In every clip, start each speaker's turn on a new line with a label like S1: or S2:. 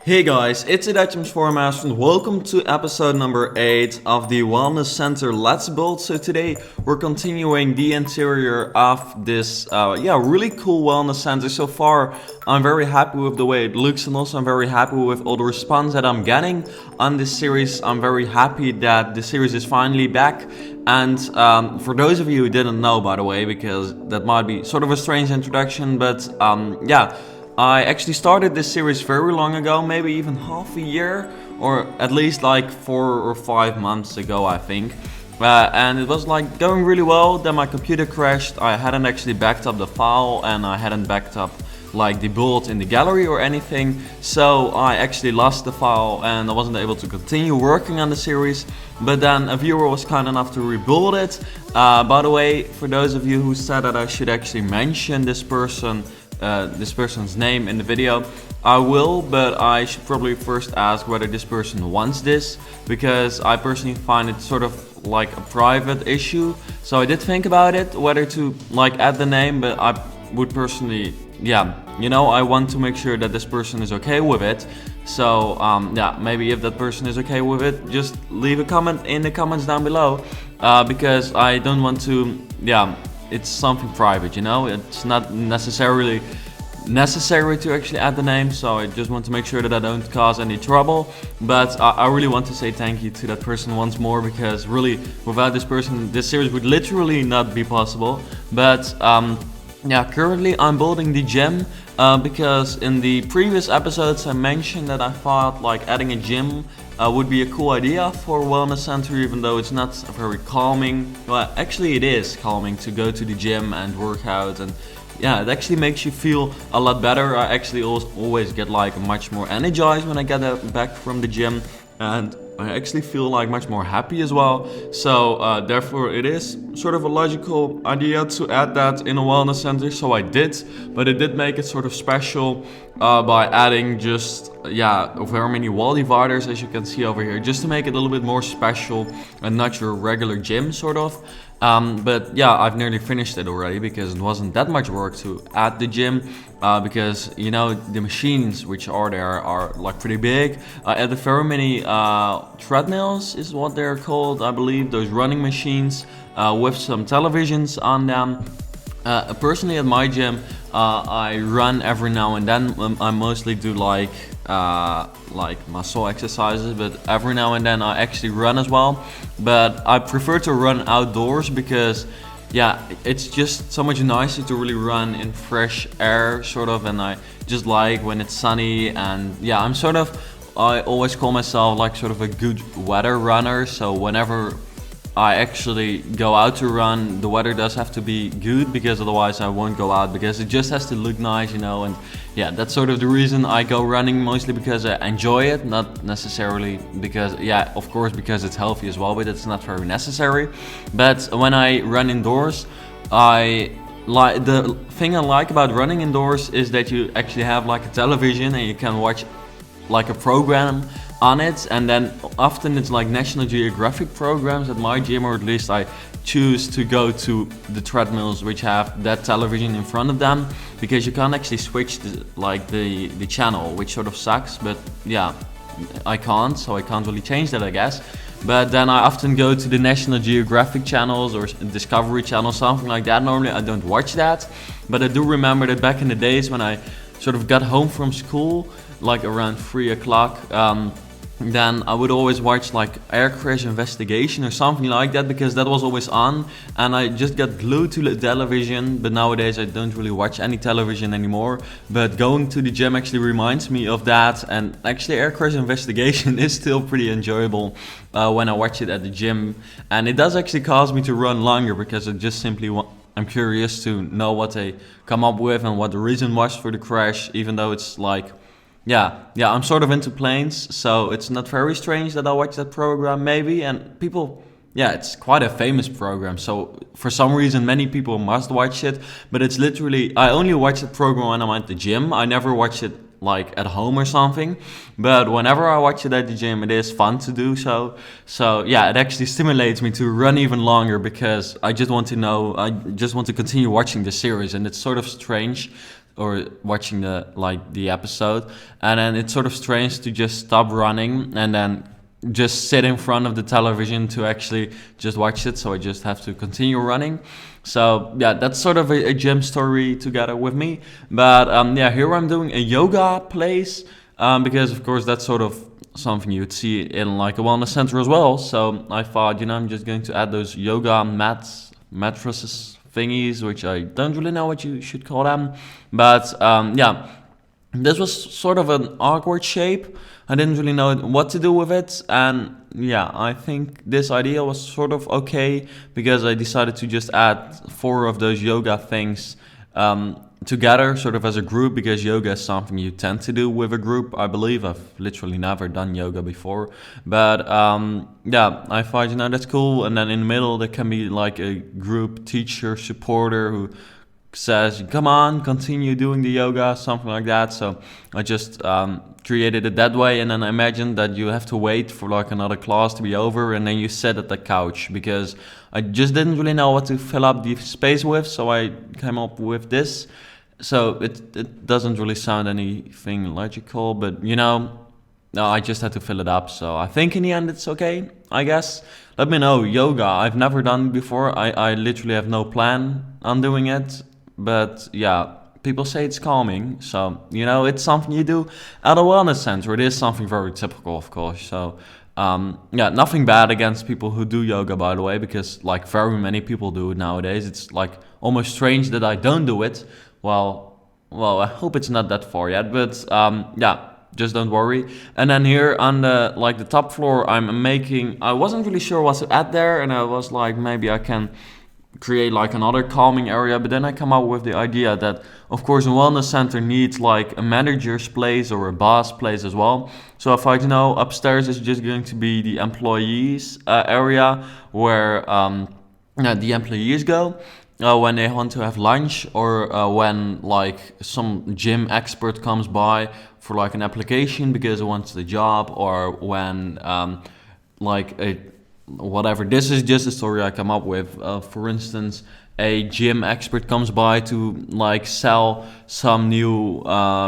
S1: Hey guys, it's the Dutchman's Foremost and welcome to episode number 8 of the Wellness Center Let's Build. So today we're continuing the interior of this really cool wellness center. So far I'm very happy with the way it looks, and also I'm very happy with all the response that I'm getting on this series. I'm very happy that the series is finally back. And for those of you who didn't know, by the way, because that might be sort of a strange introduction, but I actually started this series very long ago, maybe even half a year, or at least like 4 or 5 months ago, I think. And it was like going really well. Then my computer crashed. I hadn't actually backed up the file, and I hadn't backed up like the build in the gallery or anything. So I actually lost the file and I wasn't able to continue working on the series. But then a viewer was kind enough to rebuild it. By the way, for those of you who said that I should actually mention this person's name in the video, I will, but I should probably first ask whether this person wants this, because I personally find it sort of like a private issue. So I did think about it, whether to like add the name, but I would personally, I want to make sure that this person is okay with it. So maybe if that person is okay with it, just leave a comment in the comments down below, because I don't want to, it's something private, it's not necessarily necessary to actually add the name, so I just want to make sure that I don't cause any trouble. But I really want to say thank you to that person once more, because really without this person this series would literally not be possible. But currently I'm building the gym, because in the previous episodes I mentioned that I thought like adding a gym would be a cool idea for a wellness center, even though it's not very calming. Well, actually it is calming to go to the gym and work out, and it actually makes you feel a lot better. I actually always get like much more energized when I get back from the gym, and I actually feel like much more happy as well. So therefore it is sort of a logical idea to add that in a wellness center, so I did. But it did make it sort of special by adding just very many wall dividers, as you can see over here, just to make it a little bit more special and not your regular gym sort of. But I've nearly finished it already, because it wasn't that much work to add the gym, because the machines which are there are like pretty big. I added very many treadmills is what they're called, I believe, those running machines with some televisions on them. Personally at my gym I run every now and then. I mostly do like muscle exercises, but every now and then I actually run as well. But I prefer to run outdoors, because it's just so much nicer to really run in fresh air sort of, and I just like when it's sunny. And I always call myself like sort of a good weather runner, so whenever I actually go out to run, the weather does have to be good, because otherwise I won't go out, because it just has to look nice, and that's sort of the reason I go running, mostly because I enjoy it, not necessarily because, of course, because it's healthy as well, but it's not very necessary. But when I run indoors, the thing I like about running indoors is that you actually have like a television and you can watch like a program on it, and then often it's like National Geographic programs at my gym, or at least I choose to go to the treadmills which have that television in front of them, because you can't actually switch the channel, which sort of sucks. But I can't, so I can't really change that, I guess. But then I often go to the National Geographic channels or Discovery Channel, something like that. Normally I don't watch that, but I do remember that back in the days when I sort of got home from school, like around 3 o'clock, then I would always watch like Air Crash Investigation or something like that, because that was always on, and I just got glued to the television. But nowadays I don't really watch any television anymore. But going to the gym actually reminds me of that, and actually Air Crash Investigation is still pretty enjoyable when I watch it at the gym, and it does actually cause me to run longer, because I just simply I'm curious to know what they come up with and what the reason was for the crash, even though it's like I'm sort of into planes, so it's not very strange that I watch that program, maybe. And people, it's quite a famous program, so for some reason many people must watch it. But it's literally, I only watch the program when I'm at the gym. I never watch it like at home or something, but whenever I watch it at the gym, it is fun to do so. So it actually stimulates me to run even longer, because I just want to continue watching the series. And it's sort of strange or watching the episode, and then it's sort of strange to just stop running and then just sit in front of the television to actually just watch it. So I just have to continue running. So yeah, that's sort of a gym story together with me. But yeah, here I'm doing a yoga place, because of course that's sort of something you'd see in like a wellness center as well. So I thought, I'm just going to add those yoga mattresses thingies, which I don't really know what you should call them. But yeah, this was sort of an awkward shape. I didn't really know what to do with it. And yeah, I think this idea was sort of okay, because I decided to just add 4 of those yoga things together, sort of as a group, because yoga is something you tend to do with a group. I believe I've literally never done yoga before, but yeah, I thought, that's cool. And then in the middle there can be like a group teacher supporter who says, come on, continue doing the yoga, something like that. So I just created it that way. And then I imagined that you have to wait for like another class to be over, and then you sit at the couch, because I just didn't really know what to fill up the space with. So I came up with this. So it doesn't really sound anything logical, but no, I just had to fill it up. So I think in the end it's okay, I guess. Let me know. Yoga, I've never done it before. I literally have no plan on doing it. But yeah, people say it's calming. So, it's something you do at a wellness center. It is something very typical, of course. So yeah, nothing bad against people who do yoga, by the way, because like very many people do it nowadays. It's like almost strange that I don't do it. Well, I hope it's not that far yet, but yeah, just don't worry. And then here on the top floor, I wasn't really sure what to add there, and I was like, maybe I can create like another calming area, but then I come up with the idea that of course a wellness center needs like a manager's place or a boss place as well. So if I upstairs is just going to be the employees area, where the employees go when they want to have lunch, or when like some gym expert comes by for like an application because he wants the job, or when whatever. This is just a story I come up with. For instance, a gym expert comes by to like sell some new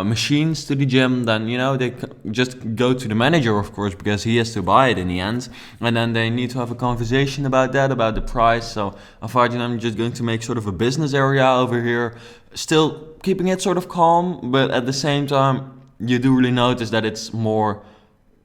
S1: machines to the gym, then they just go to the manager, of course, because he has to buy it in the end, and then they need to have a conversation about the price. So I thought, I'm just going to make sort of a business area over here, still keeping it sort of calm, but at the same time you do really notice that it's more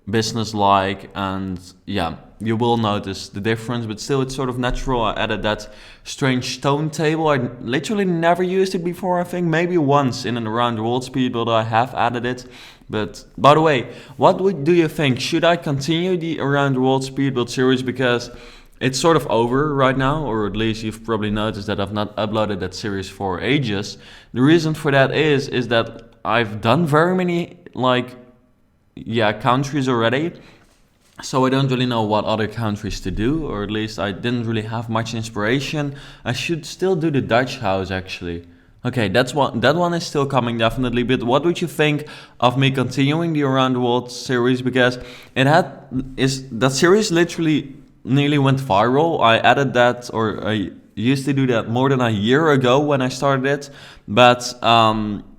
S1: business-like, and yeah, you will notice the difference, but still it's sort of natural. I added that strange stone table. I literally never used it before. I think maybe once in and around the world speedbuilder I have added it. But by the way, what do you think? Should I continue the around the world speedbuild series, because it's sort of over right now, or at least you've probably noticed that I've not uploaded that series for ages. The reason for that is that I've done very many countries already, so I don't really know what other countries to do, or at least I didn't really have much inspiration. I should still do the Dutch house, actually. Okay, that one is still coming, definitely. But what would you think of me continuing the Around the World series? Because that series literally nearly went viral. I added that, or I used to do that more than a year ago when I started it, but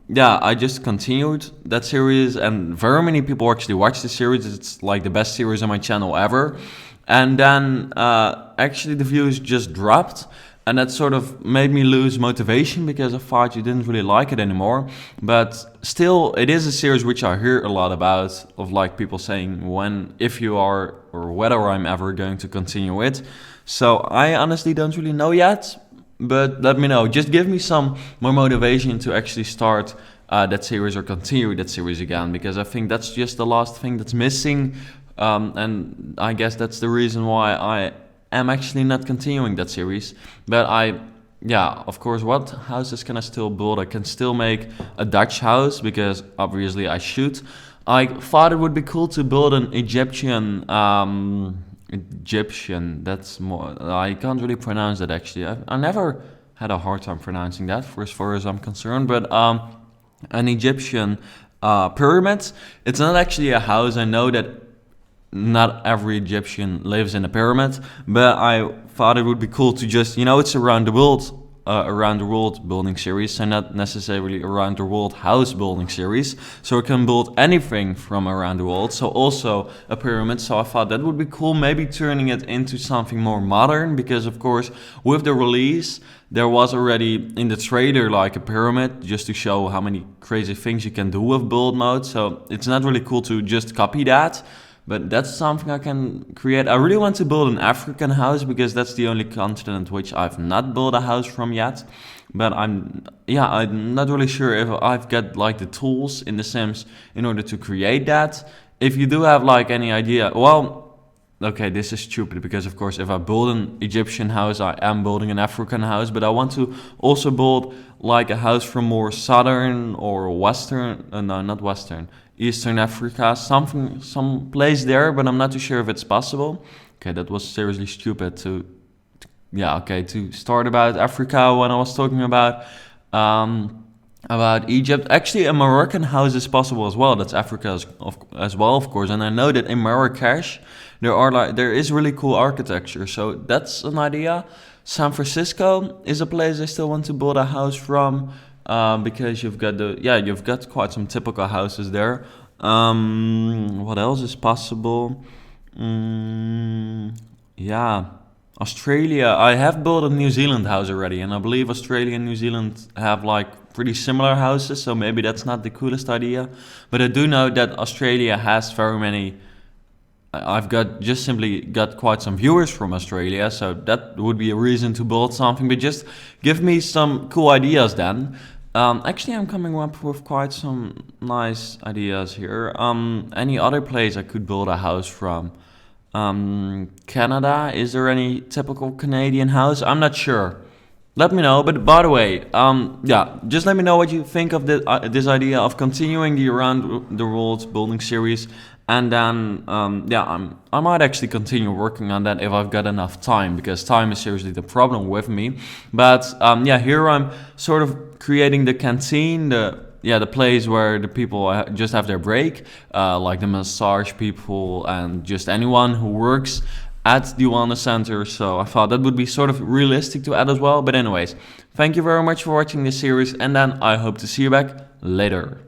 S1: yeah, I just continued that series, and very many people actually watch the series. It's like the best series on my channel ever. And then actually the views just dropped, and that sort of made me lose motivation, because I thought you didn't really like it anymore. But still, it is a series which I hear a lot about, of like people saying if you are, or whether I'm ever going to continue it. So I honestly don't really know yet. But let me know. Just give me some more motivation to actually start that series or continue that series again, because I think that's just the last thing that's missing. And I guess that's the reason why I am actually not continuing that series. But of course, what houses can I still build? I can still make a Dutch house, because obviously I should. I thought it would be cool to build an Egyptian, that's more, I can't really pronounce that actually. I never had a hard time pronouncing that, for as far as I'm concerned, but an Egyptian pyramid. It's not actually a house. I know that not every Egyptian lives in a pyramid, but I thought it would be cool to just, it's around the world around the world building series, so not necessarily around the world house building series. So we can build anything from around the world, so also a pyramid. So I thought that would be cool, maybe turning it into something more modern, because of course with the release there was already in the trailer like a pyramid, just to show how many crazy things you can do with build mode. So it's not really cool to just copy that, but that's something I can create. I really want to build an African house, because that's the only continent which I've not built a house from yet. But I'm not really sure if I've got like the tools in the Sims in order to create that. If you do have like any idea, well, okay, this is stupid, because of course if I build an Egyptian house, I am building an African house, but I want to also build like a house from more southern or western, no, not western, Eastern Africa, some place there, but I'm not too sure if it's possible. Okay, that was seriously stupid to start about Africa when I was talking about Egypt. Actually, a Moroccan house is possible as well. That's Africa as well, of course. And I know that in Marrakesh there is really cool architecture. So that's an idea. San Francisco is a place I still want to build a house from, because you've got quite some typical houses there. What else is possible? Australia. I have built a New Zealand house already, and I believe Australia and New Zealand have like pretty similar houses, so maybe that's not the coolest idea. But I do know that Australia has very many. I've simply got quite some viewers from Australia, so that would be a reason to build something. But just give me some cool ideas then. Actually, I'm coming up with quite some nice ideas here. Any other place I could build a house from? Canada, is there any typical Canadian house? I'm not sure. Let me know. But by the way, just let me know what you think of this idea of continuing the Around the World building series. And then, I might actually continue working on that if I've got enough time, because time is seriously the problem with me. But here I'm sort of creating the canteen, the place where the people just have their break, like the massage people and just anyone who works at the wellness center. So I thought that would be sort of realistic to add as well. But anyways, thank you very much for watching this series, and then I hope to see you back later.